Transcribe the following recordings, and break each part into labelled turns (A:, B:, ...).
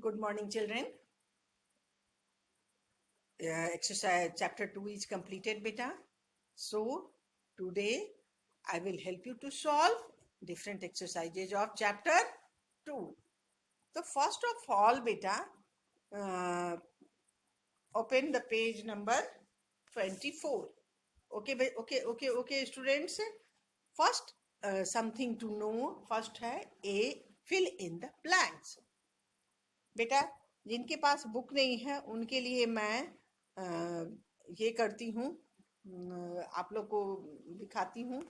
A: Good morning, children. Exercise chapter 2 is completed, beta. So, today I will help you to solve different exercises of chapter 2. So, first of all, beta, uh, open the page number 24. Okay, students. First, something to know. First है A, fill in the blanks. बेटा जिनके पास book नहीं है उनके लिए मैं ये करती हूँ, आप लोग को दिखाती हूँ,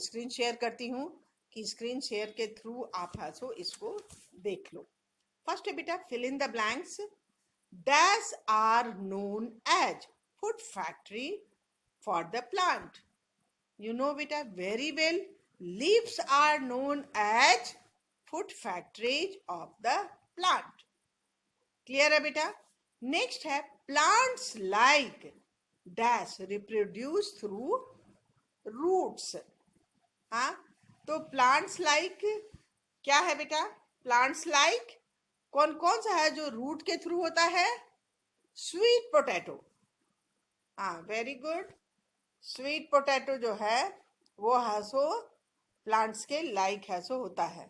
A: स्क्रीन शेयर करती हूँ कि स्क्रीन शेयर के थ्रू आप हंसो इसको देख लो। फर्स्ट है बेटा fill in the blanks. Dash are known as food factory for the plant. You know beta very well, leaves are known as food factories of the plant. Clear है बेटा। Next है plants like dash reproduce through roots. हाँ, तो plants like क्या है बेटा? Plants like कौन कौन सा है जो रूट के थ्रू होता है? Sweet potato. हाँ, वेरी गुड। स्वीट पोटैटो जो है वो है सो प्लांट्स के लाइक है सो होता है।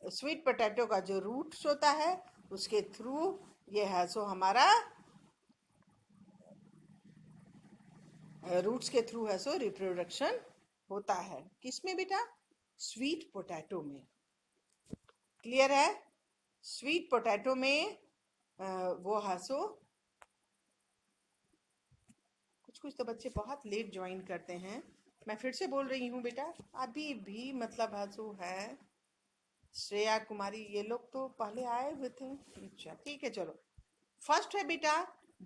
A: स्वीट पोटैटो का जो रूट्स होता है उसके थ्रू ये है सो हमारा रूट्स के थ्रू है सो रिप्रोडक्शन होता है। किसमें बेटा? स्वीट पोटैटो में। क्लियर है? स्वीट पोटैटो में वो है सो कुछ तो बच्चे बहुत लेट ज्वाइन करते हैं। मैं फिर से बोल रही हूँ बेटा, अभी भी मतलब है सो है श्रेया कुमारी, ये लोग तो पहले आए हुए थे। अच्छा ठीक है, चलो। फर्स्ट है बेटा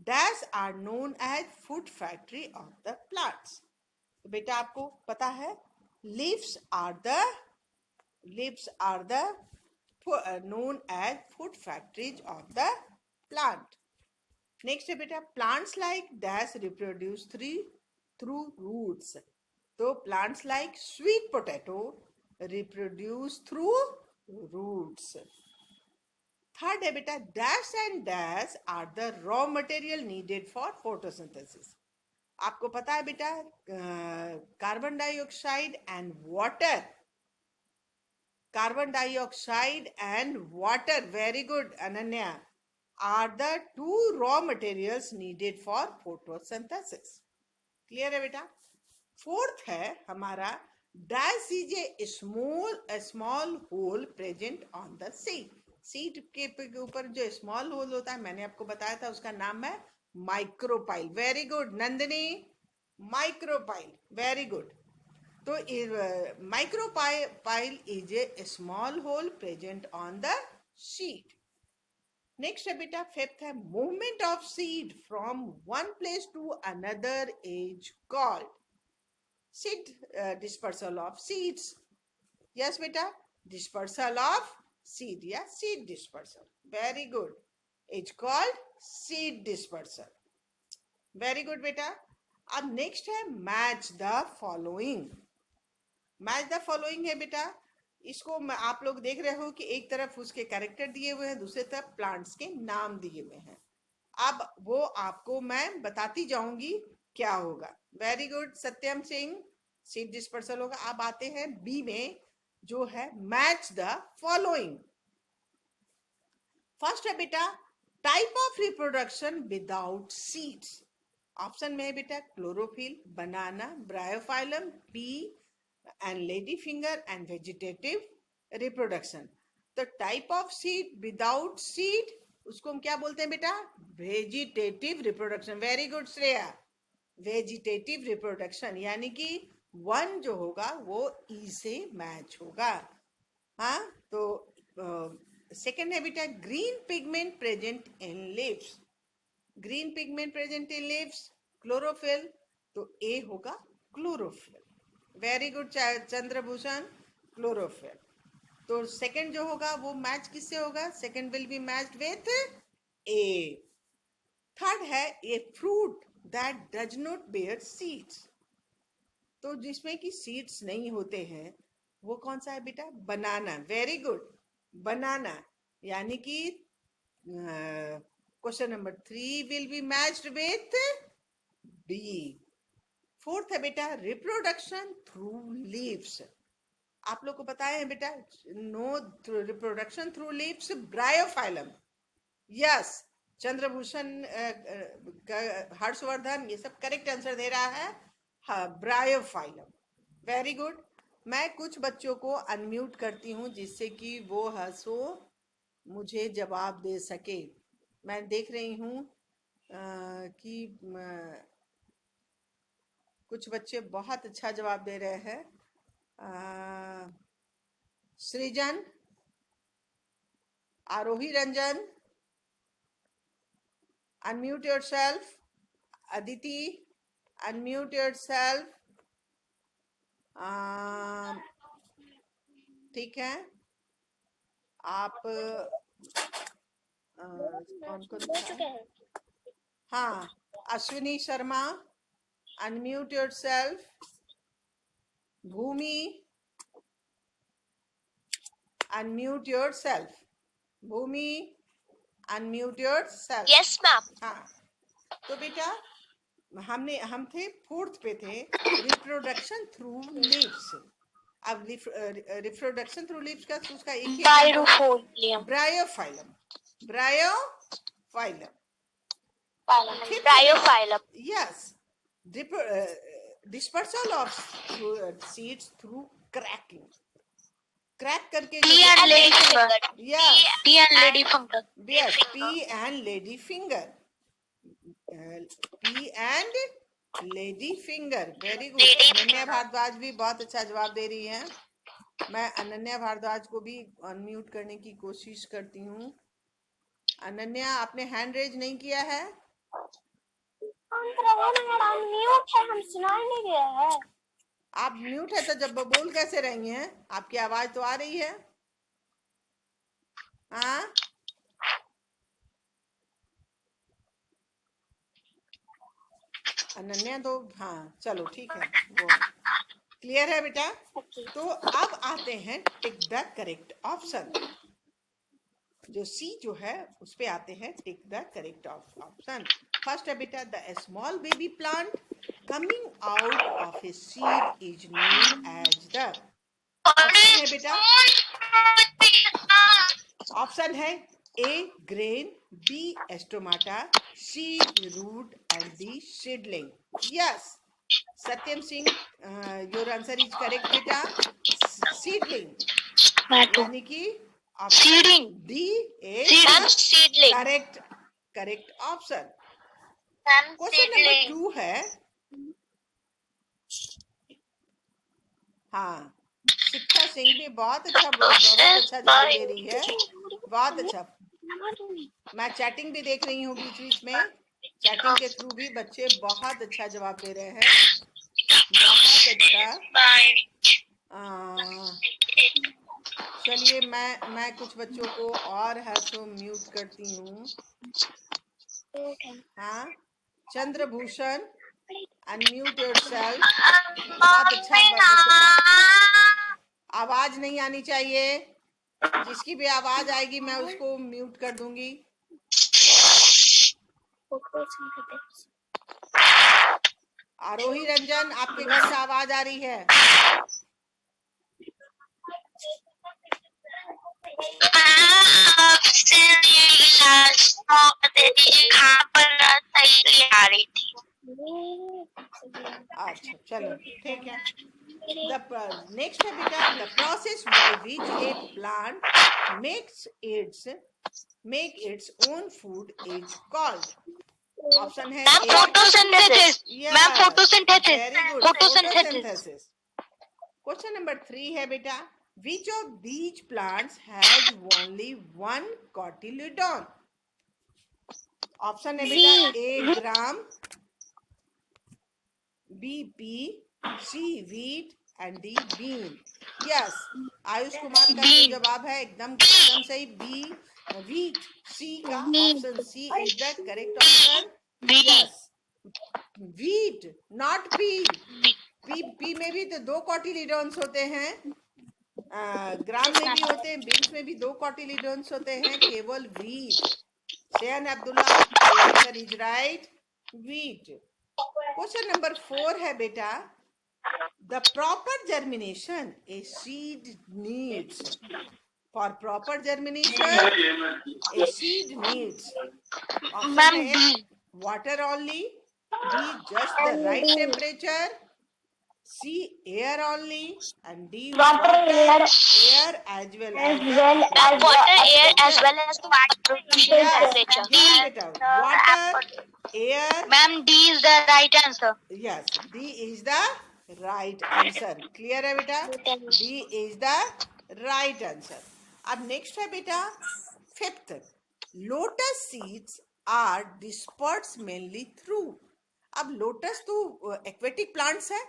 A: dash are known as food factory of the plants. तो बेटा आपको पता है leaves are the known as food factories of the plant. Next है बेटा plants like dash reproduce through roots. तो plants like sweet potato reproduce through roots. Third है बेटा dash and dash are the raw material needed for photosynthesis. आपको पता है बेटा carbon dioxide and water, carbon dioxide and water, very good Ananya, are the two raw materials needed for photosynthesis. Clear है बेटा? Fourth है हमारा dash is a small hole present on the seed. Seed के ऊपर जो small whole होता है मैंने आपको बताया था, उसका नाम है micropyle. Very good Nandini, micropyle, very good. तो micropyle is a small hole present on the seed. Next है बेटा फिफ्थ है movement of seed from one place to another is called seed dispersal of seeds. Yes बेटा, dispersal of seed या seed dispersal, very good, is called seed dispersal. Very good बेटा। अब next है match the following. Match the following है बेटा, इसको आप लोग देख रहे हो कि एक तरफ उसके कैरेक्टर दिए हुए हैं, दूसरी तरफ प्लांट्स के नाम दिए हुए हैं। अब वो आपको मैं बताती जाऊंगी क्या होगा। Very good Satyam Singh, seed dispersal होगा। अब आते हैं बी में जो है मैच द फॉलोइंग। फर्स्ट है बेटा type of reproduction without seeds. Option में है बेटा chlorophyll, banana, bryophyllum, pea and lady finger and vegetative reproduction. तो type of seed without seed उसको हम क्या बोलते हैं बेटा? Vegetative reproduction. Very good Shreya, vegetative reproduction यानी कि वन जो होगा वो ई से मैच होगा। हाँ, तो सेकेंड है बेटा green pigment present in leaves. Green pigment present in leaves chlorophyll, तो ए होगा chlorophyll. Very good Chandrabhushan, chlorophyll. तो सेकंड जो होगा वो मैच किससे होगा? Second will be matched with A. Third है a fruit that does not bear seeds. तो जिसमें कि सीड्स नहीं होते हैं वो कौन सा है बेटा? बनाना। वेरी गुड, बनाना यानी कि question number 3 will be matched with D. Fourth है बेटा रिप्रोडक्शन थ्रू लीव्स। आप लोग को पता है बेटा, no reproduction through leaves bryophyllum. Yes, Chandrabhushan Harshvardhan ये सब करेक्ट आंसर दे रहा है। हाँ, ब्रायोफाइलम, वेरी गुड। मैं कुछ बच्चों को अनम्यूट करती हूँ जिससे कि वो हंसो मुझे जवाब दे सके। मैं देख रही हूँ कि कुछ बच्चे बहुत अच्छा जवाब दे रहे हैं। सृजन, आरोही Ranjan, unmute yourself. Aditi, unmute yourself. ठीक है, आप कौन कौन था? हाँ, अश्विनी शर्मा, unmute yourself. भूमि, unmute yourself. भूमि, unmute yourself.
B: Yes, ma'am.
A: हाँ, तो बेटा हम थे फोर्थ पे थे, रिप्रोडक्शन थ्रू लीव्स। अब रिप्रोडक्शन थ्रू लीव्स का उसका एक ही ब्रायोफाइलम। Bryophyllum,
B: Bryophyllum.
A: यस। Dispersal of seeds through cracking, crack करके
B: Pea and lady finger.
A: Yes,
B: Pea and lady finger.
A: Yes, pea and lady finger, pea and lady finger, very good. Ananya Bhardwaj भी बहुत अच्छा जवाब दे रही है। मैं अनन्या भारद्वाज को भी अनम्यूट करने की कोशिश करती हूँ। अनन्या, आपने हैंड रेज नहीं किया है?
B: म्यूट है, हम सुनाई नहीं दे रहा है।
A: आप म्यूट है तो जब बोल कैसे रही हैं? आपकी आवाज तो आ रही है। हाँ, अनन्या तो हाँ, चलो ठीक है, वो क्लियर है बेटा। तो अब आते हैं टिक द करेक्ट ऑप्शन। जो सी जो है उस पे आते हैं tick the correct option. First है बेटा the small baby plant coming out of a seed is named as the. Option है बेटा, ऑप्शन है A grain, B stomata, C root and D seedling. Yes, Satyam Singh, your answer is correct बेटा, seedling, यानी कि
B: Seedling.
A: D is correct correct option. Question number 2 है, हाँ, शिक्षा सिंह भी बहुत अच्छा जवाब दे रही है, बहुत अच्छा। मैं चैटिंग भी देख रही हूँ बीच बीच में, चैटिंग के थ्रू भी बच्चे बहुत अच्छा जवाब दे रहे हैं, बहुत अच्छा। चलिए मैं कुछ बच्चों को और है सो म्यूट करती हूँ। हाँ, चंद्रभूषण, अनम्यूट योरसेल्फ। बहुत अच्छा आवाज नहीं आनी चाहिए, जिसकी भी आवाज आएगी मैं उसको म्यूट कर दूंगी। आरोही रंजन, आपके घर से आवाज आ रही है? अच्छा, चलो ठीक है। नेक्स्ट है बेटा the process by which a plant make its own food is called. Option है
B: photosynthesis. Ma'am photosynthesis.
A: Very good, photosynthesis. Question number 3 है बेटा which of these plants has only one cotyledon। Option है बेटा A gram, B pea, C wheat and D bean. Yes, Ayush Kumar का जो जवाब है एकदम सही, बी वीट। सी का option C is the correct option. Yes, wheat not pea. Pea में भी तो 2 कॉटिलिडॉन्स होते हैं। ग्राम में भी होते हैं, बीन्स में भी 2 कोटिलीडोन्स होते हैं, केवल wheat. Shayan Abdullah, your answer is right, wheat. Question number 4 है बेटा, the proper germination a seed needs. For proper germination a seed needs. Option
B: ma'am
A: है
B: D.
A: water only, B just the right temperature, C air only, and D water, air as well as the
B: ma'am water air as
A: temperature.
B: Well as temperature.
A: Yes,
B: D.
A: yes beta, water, air.
B: Ma'am D is the right answer.
A: Yes, D is the right answer. Clear है बेटा? D is the right answer. अब next है बेटा, 5th, lotus seeds are dispersed mainly through. अब lotus तो aquatic plants है,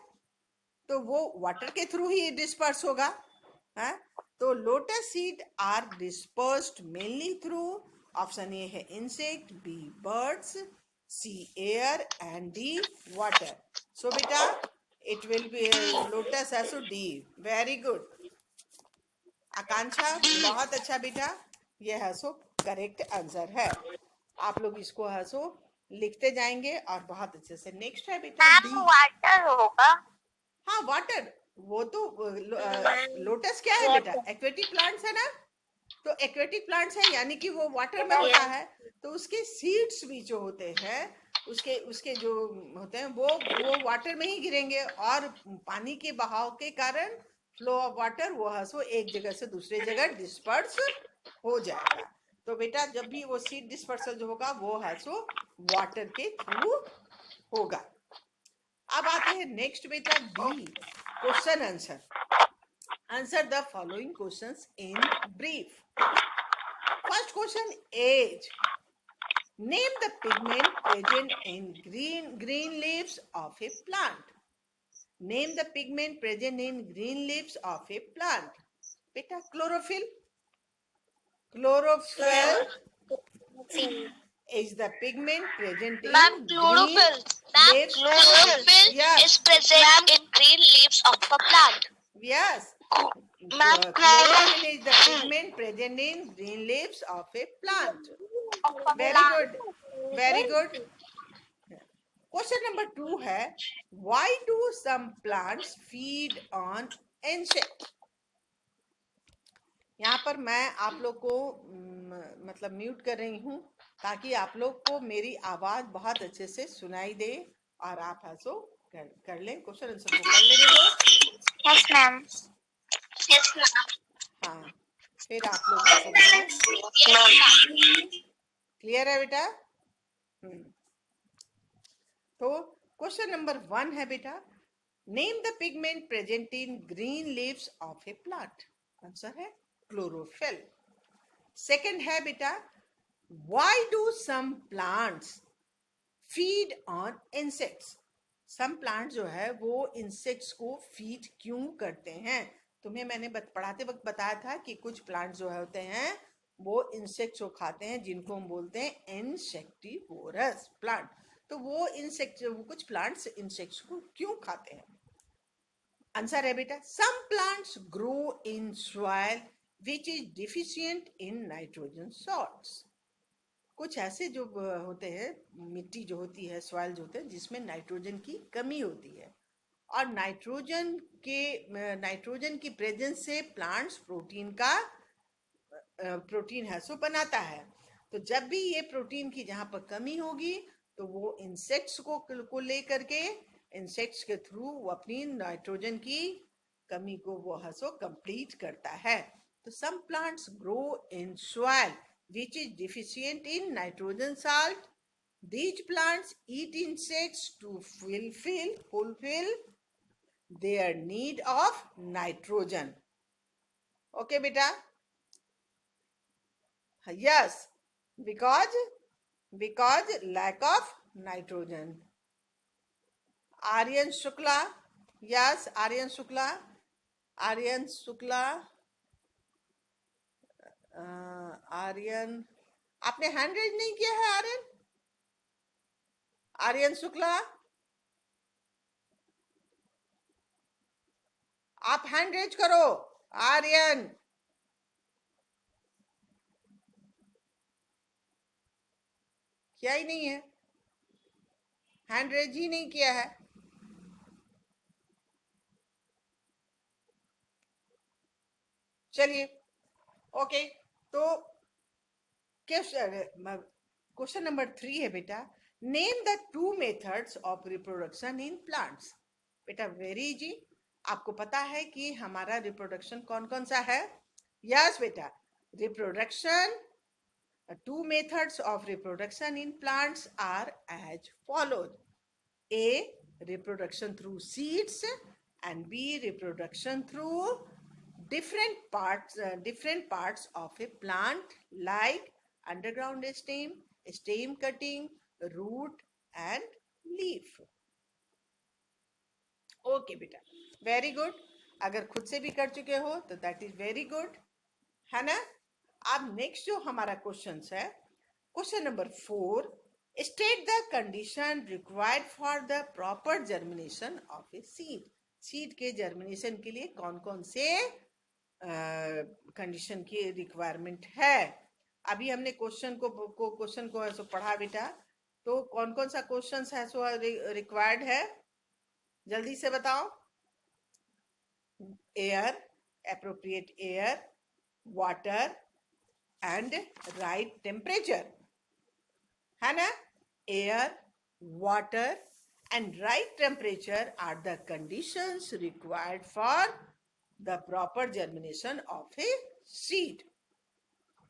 A: तो वो वाटर के थ्रू ही डिस्पर्स होगा, है? तो lotus seed are dispersed mainly through. Option A है insect, B birds, C air and D water. So बेटा it will be lotus also D. Very good Akanksha, बहुत अच्छा बेटा, ये है सो करेक्ट आंसर है. आप लोग इसको है सो लिखते जाएंगे और बहुत अच्छे से. नेक्स्ट है बेटा डी.
B: वाटर होगा.
A: हाँ वाटर, वो तो लोटस क्या है बेटा, एक्वेटिक प्लांट्स है ना, तो एक्वेटिक प्लांट्स है यानी कि वो वाटर में होता है, तो उसके सीड्स भी जो होते हैं, उसके उसके जो होते हैं वो वाटर में ही गिरेंगे, और पानी के बहाव के कारण फ्लो ऑफ वाटर वो है सो एक जगह से दूसरे जगह डिस्पर्स हो जाएगा. तो बेटा जब भी वो सीड डिस्पर्सल जो होगा वो है सो वाटर के थ्रू होगा. अब आते हैं नेक्स्ट बेटा D, question answer. Answer the following questions in brief. First question as. Name the pigment present in green leaves of a plant. Name the pigment present in green leaves of a plant. बेटा chlorophyll. Chlorophyll is the pigment present in
B: Ma'am,
A: green
B: chlorophyll. Ma'am,
A: leaves.
B: chlorophyll
A: Yes.
B: is present in green leaves of a plant.
A: Yes.
B: Ma'am,
A: Chlorophyll is the pigment present in green leaves of a plant. Very good. Very good. Question number 2 है, why do some plants feed on insect? यहाँ पर मैं आप लोग को मतलब mute कर रही हूँ ताकि आप लोग को मेरी आवाज बहुत अच्छे से सुनाई दे और आप हंसो कर लें, क्वेश्चन आंसर को कर लेने दो.
B: Yes, ma'am. Yes, ma'am.
A: हाँ, फिर आप लोग को क्लियर है बेटा. तो क्वेश्चन नंबर 1 है बेटा, name the pigment present in green leaves of a plant. Answer है क्लोरोफिल. सेकंड है बेटा, why do some plants feed on insects. Some plant जो है वो इंसेक्ट्स को फीड क्यों करते हैं. तुम्हें मैंने पढ़ाते वक्त बताया था कि कुछ प्लांट जो होते हैं वो इंसेक्ट्स को खाते हैं, जिनको हम बोलते हैं इंसेक्टिवोरस प्लांट. तो वो इंसेक्ट, कुछ प्लांट्स इंसेक्ट्स को क्यों खाते हैं. आंसर है बेटा, some plants grow in soil which is deficient in nitrogen salts. कुछ ऐसे जो होते हैं, मिट्टी जो होती है, सॉइल जो होते हैं जिसमें नाइट्रोजन की कमी होती है, और नाइट्रोजन की प्रेजेंस से प्लांट्स प्रोटीन है सो बनाता है. तो जब भी ये प्रोटीन की जहां पर कमी होगी तो वो इंसेक्ट्स को लेकर के, इंसेक्ट्स के थ्रू वो अपनी नाइट्रोजन की कमी को वो हसो कंप्लीट करता है. तो some plants grow in soil which is deficient in nitrogen salt. These plants eat insects to fulfill their need of nitrogen. Okay beta. Yes, because lack of nitrogen. Aryan Shukla. Yes, Aryan Shukla. Aryan, आपने hand raise नहीं किया है. आर्यन शुक्ला, आप hand raise करो. आर्यन, किया ही नहीं है, hand raise ही नहीं किया है। चलिए, ओके, तो क्वेश्चन नंबर 3 है बेटा, name the 2 methods of reproduction in plants. बेटा वेरी इजी, आपको पता है कि हमारा रिप्रोडक्शन कौन कौन सा है? यस बेटा, reproduction, 2 methods of reproduction in plants are as follows: A, reproduction through seeds, and B, reproduction through different parts of a plant like underground stem, stem cutting, root and leaf. Okay बेटा, very good. अगर खुद से भी कर चुके हो तो that is very good, है ना? अब नेक्स्ट जो हमारा क्वेश्चन है, question number 4, state the condition required for the proper germination of a seed. Seed के जर्मिनेशन के लिए कौन कौन से कंडीशन की रिक्वायरमेंट है? अभी हमने क्वेश्चन को ऐसे पढ़ा बेटा, तो कौन कौन सा क्वेश्चन है सो रिक्वायर्ड है, जल्दी से बताओ। Air, appropriate air, water and right temperature, है ना? Air, water and right temperature are the conditions required for the proper germination of a seed,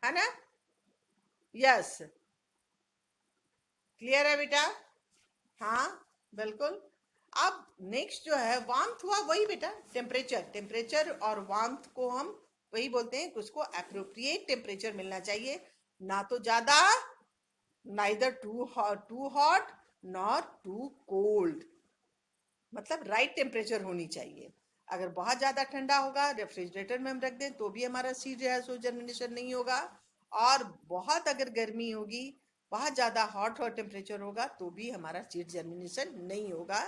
A: है ना? यस, क्लियर है बेटा? हाँ, बिल्कुल। अब नेक्स्ट जो है वार्मथ हुआ, वही बेटा टेम्परेचर, टेम्परेचर और वार्मथ को हम वही बोलते हैं कि उसको एप्रोप्रिएट टेम्परेचर मिलना चाहिए, ना तो ज्यादा, neither too hot nor too cold, मतलब राइट टेम्परेचर होनी चाहिए। अगर बहुत ज्यादा ठंडा होगा, रेफ्रिजरेटर में हम रख दें तो भी हमारा सीड जो है सो जर्मिनेशन नहीं होगा, और बहुत अगर गर्मी होगी, बहुत ज्यादा हॉट टेम्परेचर होगा तो भी हमारा सीड जर्मिनेशन नहीं होगा।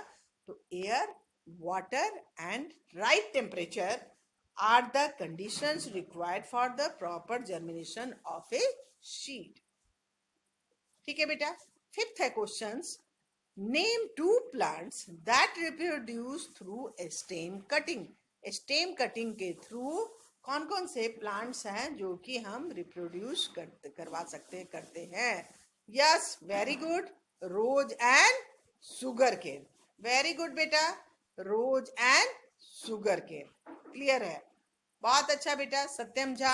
A: तो air, water and right temperature are the conditions required for the proper germination of a seed. ठीक है बेटा। फिफ्थ है questions, name 2 plants that reproduce through stem cutting। Stem cutting के थ्रू कौन कौन से प्लांट्स हैं जो कि हम रिप्रोड्यूस करवा करते हैं? Yes, very good, rose and sugar cane. Very good बेटा, rose and sugar cane, clear है? बहुत अच्छा बेटा सत्यम झा,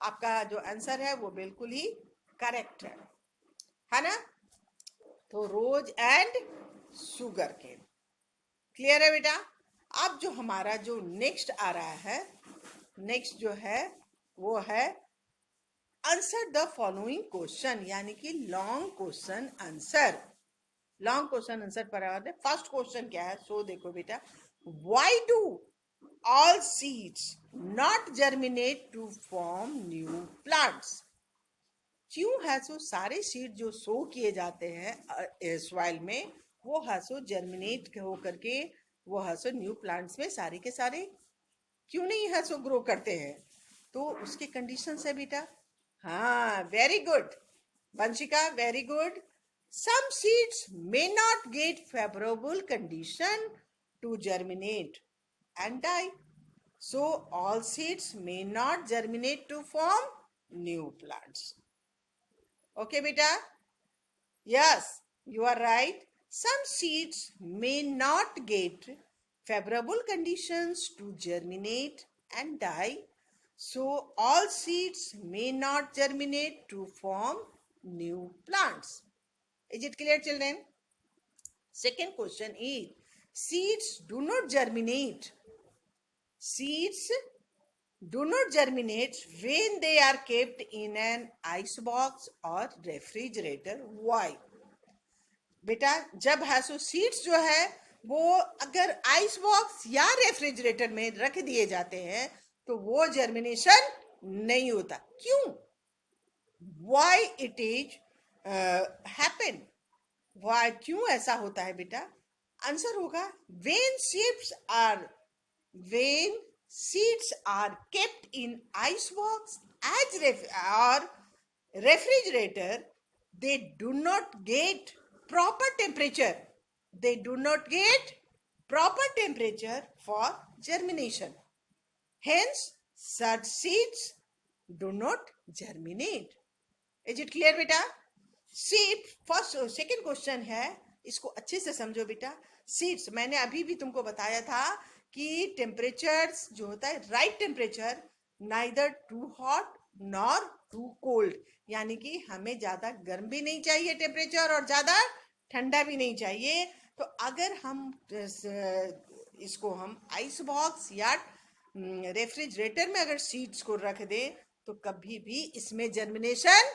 A: आपका जो आंसर है वो बिल्कुल ही करेक्ट है ना? तो रोज एंड सुगर केन, क्लियर है बेटा? अब जो हमारा जो नेक्स्ट आ रहा है, नेक्स्ट जो है वो है आंसर द फॉलोइंग क्वेश्चन, यानी कि long question answer. Long question answer पर फर्स्ट क्वेश्चन क्या है सो देखो बेटा, why do all seeds not germinate to form new plants? क्यों है सो सारे सीड जो सो किए जाते हैं सॉइल में, वो है सो जर्मिनेट होकर के वो है सो न्यू प्लांट्स में सारे के सारे क्यों नहीं है सो ग्रो करते हैं? तो उसके कंडीशंस है बेटा। हाँ, very good Vanshika, very good. Some seeds may not get favourable condition to germinate and die, so all seeds may not germinate to form new plants. Okay beta? Yes, you are right. Some seeds may not get favorable conditions to germinate and die, so all seeds may not germinate to form new plants. Is it clear children? Second question is, seeds do not germinate. Seeds do not germinate when they are kept in an ice box or refrigerator. Why? बेटा जब है सो seeds जो है वो अगर ice box या refrigerator में रख दिए जाते हैं तो वो जर्मिनेशन नहीं होता। क्यों? Why it is happen? Why, क्यों ऐसा होता है बेटा? आंसर होगा when seeds are kept in ice box or refrigerator, they do not get proper temperature. They do not get proper temperature for germination. Hence, such seeds do not germinate. Is it clear बेटा? See, first second question है, इसको अच्छे से समझो बेटा. Seeds मैंने अभी भी तुमको बताया था कि टेम्परेचर जो होता है, right temperature, neither too hot nor too cold, यानी कि हमें ज्यादा गर्म भी नहीं चाहिए टेम्परेचर और ज्यादा ठंडा भी नहीं चाहिए. तो अगर हम इसको हम आइस बॉक्स या रेफ्रिजरेटर में अगर सीड्स को रख दें तो कभी भी इसमें जर्मिनेशन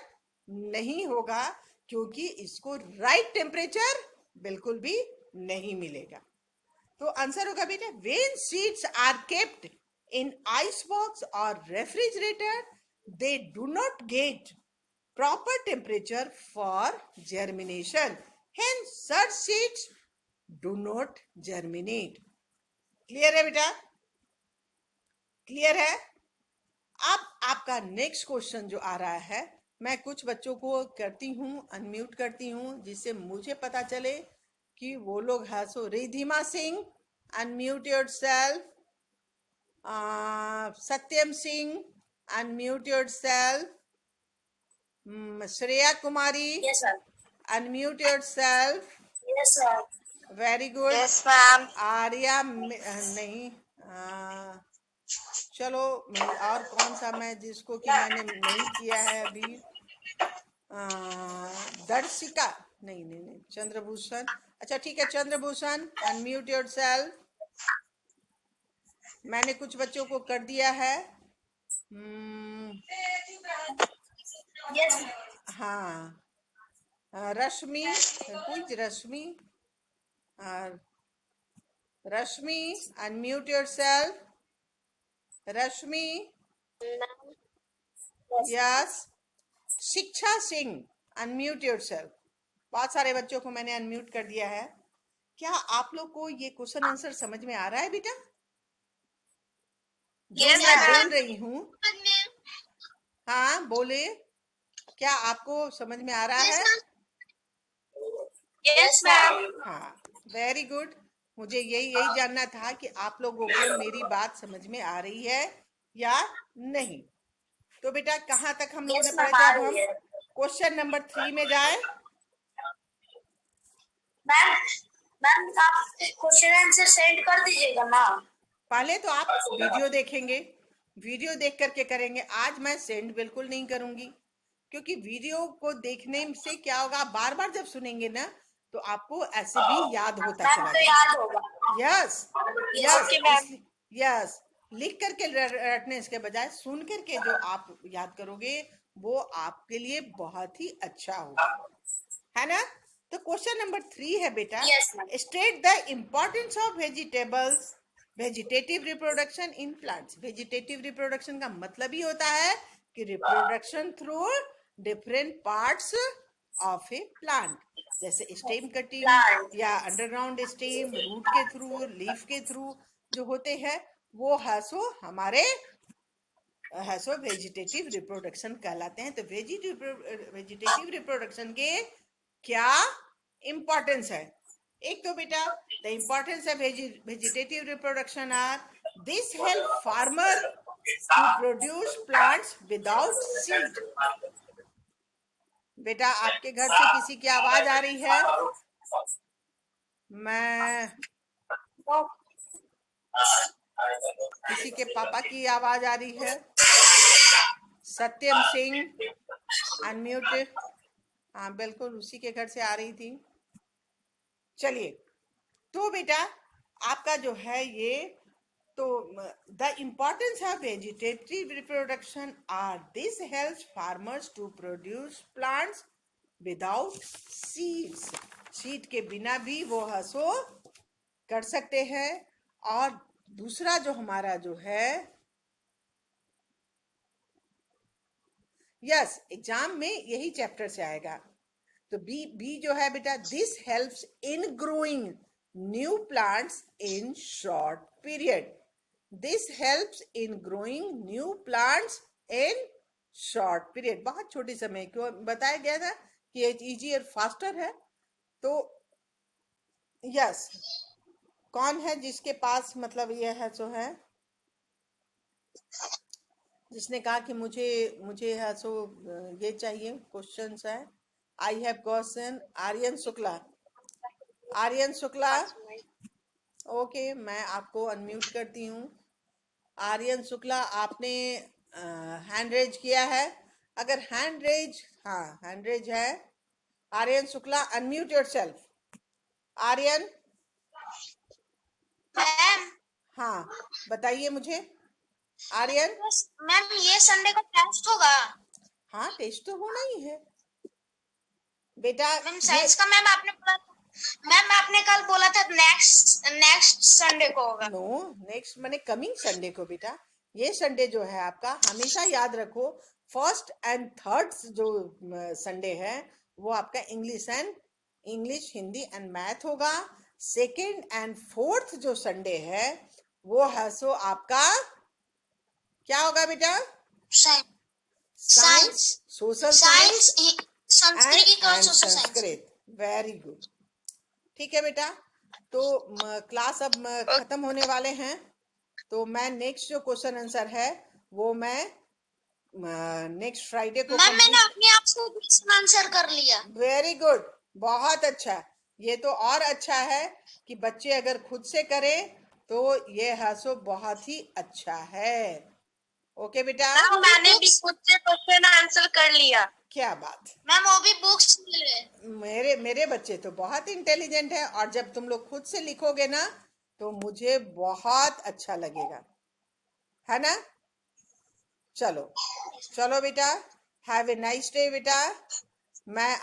A: नहीं होगा, क्योंकि इसको राइट टेम्परेचर बिल्कुल भी नहीं मिलेगा. तो आंसर होगा बेटा, when seeds are kept in ice box और refrigerator, they do not get proper temperature for germination. Hence, such seeds do not germinate. Clear है बेटा? क्लियर है? अब आपका नेक्स्ट क्वेश्चन जो आ रहा है, मैं कुछ बच्चों को करती हूँ, अनम्यूट करती हूँ, जिससे मुझे पता चले कि वो लोग है. So Ridhima Singh, unmute yourself. Satyam Singh, unmute yourself. Shreya Kumari,
B: Yes, sir.
A: unmute yourself.
B: Yes, sir.
A: Very good.
B: Yes, ma'am.
A: Arya नहीं. चलो, और कौन सा मैं जिसको कि मैंने नहीं किया है अभी, दर्शिका, नहीं नहीं नहीं, चंद्रभूषण. अच्छा ठीक है, चंद्रभूषण, अनम्यूट योरसेल्फ. मैंने कुछ बच्चों को कर दिया है.
B: Yes.
A: हाँ, रश्मि, कुछ रश्मि, रश्मि, अनम्यूट योरसेल्फ. रश्मि, यस. शिक्षा सिंह, अनम्यूट योरसेल्फ. बहुत सारे बच्चों को मैंने अनम्यूट कर दिया है. क्या आप लोग को ये क्वेश्चन आंसर समझ में आ रहा है बेटा? जो
B: Yes,
A: मैं
B: ma'am.
A: बोल रही हूँ, हाँ बोले, क्या आपको समझ में आ रहा है?
B: Yes, ma'am.
A: हाँ, वेरी गुड. मुझे यही जानना था कि आप लोगों को मेरी बात समझ में आ रही है या नहीं. तो बेटा कहाँ तक हम लोगों ने
B: Yes,
A: पढ़े
B: ma'am,
A: थे?
B: आ
A: अब हम
B: रही है.
A: क्वेश्चन नंबर 3 में जाए.
B: मैम आप क्वेश्चन आंसर सेंड कर दीजिएगा ना.
A: पहले तो आप वीडियो देखेंगे, वीडियो देख करके करेंगे. आज मैं सेंड बिल्कुल नहीं करूंगी, क्योंकि वीडियो को देखने से क्या होगा, बार बार जब सुनेंगे ना तो आपको ऐसे भी याद होता
B: मैम
A: चला
B: तो
A: जाएगा.
B: याद होगा.
A: Yes
B: Yes, okay, ma'am.
A: Yes. लिख करके रटने के बजाय सुन करके जो आप याद करोगे वो आपके लिए बहुत ही अच्छा होगा, है ना? तो क्वेश्चन नंबर 3 है बेटा,
B: Yes, ma'am.
A: State the importance of vegetables, vegetative reproduction in plants. Vegetative reproduction का मतलब ही होता है कि reproduction through different parts of a plant, जैसे स्टेम कटिंग या अंडरग्राउंड स्टेम, रूट के थ्रू, लीफ के थ्रू जो होते हैं, वो है सो हमारे सो वेजिटेटिव रिप्रोडक्शन कहलाते हैं. तो वेजिटेटिव रिप्रोडक्शन के क्या इम्पोर्टेंस है? एक तो बेटा, the importance of vegetative reproduction are, this help farmer to produce plants without seed. बेटा आपके घर से किसी की आवाज आ रही है? मैं किसी के पापा की आवाज आ रही है. सत्यम सिंह, अनम्यूट. हाँ बिल्कुल, उसी के घर से आ रही थी. चलिए, तो बेटा आपका जो है ये, तो the importance of vegetative reproduction are, this helps farmers to produce plants without seeds. Seed के बिना भी वो हसो कर सकते हैं. और दूसरा जो हमारा जो है, यस, एग्जाम में यही चैप्टर से आएगा. तो बी जो है बेटा, this helps in growing new plants in short period. This helps in growing new plants in short period. बहुत छोटे समय क्यों बताया गया था कि ये इजियर फास्टर है। तो यस, कौन है जिसके पास मतलब ये है जो है जिसने कहा कि मुझे मुझे है सो ये चाहिए क्वेश्चंस है। I have question Aryan Shukla. Aryan Shukla, okay मैं आपको अनम्यूट करती हूँ। आर्यन शुक्ला, आपने हैंड रेज किया है? अगर हैंड रेज, हाँ हैंड रेज है। Aryan Shukla, unmute yourself. Aryan,
B: ma'am
A: हाँ बताइए मुझे। आर्यन,
B: मैम ये संडे को टेस्ट होगा।
A: हाँ टेस्ट तो होना ही है बेटा।
B: मैम
A: ये
B: साइंस का मैम आपने बोला मैम आपने कल बोला था नेक्स्ट संडे को होगा।
A: नो, नेक्स्ट मैंने कमिंग संडे को बेटा। ये संडे जो है आपका, हमेशा याद रखो, फर्स्ट एंड थर्ड जो संडे है वो आपका इंग्लिश हिंदी एंड मैथ होगा। सेकंड एंड फोर्थ जो संडे है वो है सो आपका क्या होगा बेटा? Science,
B: science
A: social science
B: science Sanskrit और
A: and
B: social science.
A: Sanskrit. Very good, ठीक है बेटा। तो क्लास अब खत्म होने वाले हैं। तो मैं नेक्स्ट जो क्वेश्चन आंसर है वो मैं नेक्स्ट फ्राइडे को
B: मैम मैंने
A: कंप्लीट।
B: अपने आप से क्वेश्चन आंसर कर लिया।
A: वेरी गुड, बहुत अच्छा। ये तो और अच्छा है कि बच्चे अगर खुद से करें तो ये है सो बहुत ही अच्छा है। ओके बेटा,
B: मैम मैंने भी खुद से क्वेश्चन आंसर कर लिया।
A: क्या बात।
B: मैम वो भी बुक्स
A: मेरे बच्चे तो बहुत इंटेलिजेंट है, और जब तुम लोग खुद से लिखोगे ना तो मुझे बहुत अच्छा लगेगा, है ना? चलो चलो बेटा, हैव ए नाइस डे बेटा। मैं